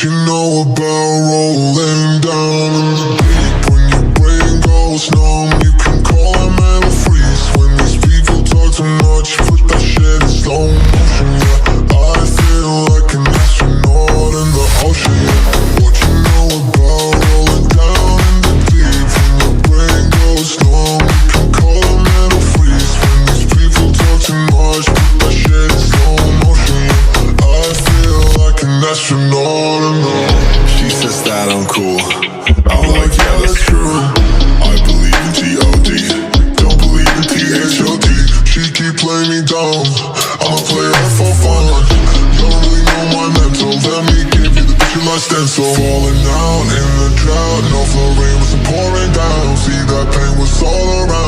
you know about rolling down in the deep? When your brain goes numb, you can call a mental freeze. When these people talk too much, put that shit in slow motion, yeah. I feel like an astronaut in the ocean, yeah. What you know about rolling down in the deep? When your brain goes numb, you can call a mental freeze. When these people talk too much, put that shit in slow motion, yeah. I feel like an astronaut in the ocean. She says that I'm cool. I'm like, yeah, that's true. I believe in G.O.D. Don't believe in T.H.O.D. She keep playing me down. I'ma play her for fun. Don't really know my mental. Let me give you the picture like stencil. Falling out in the drought. No flow rain was pouring down. See that pain was all around.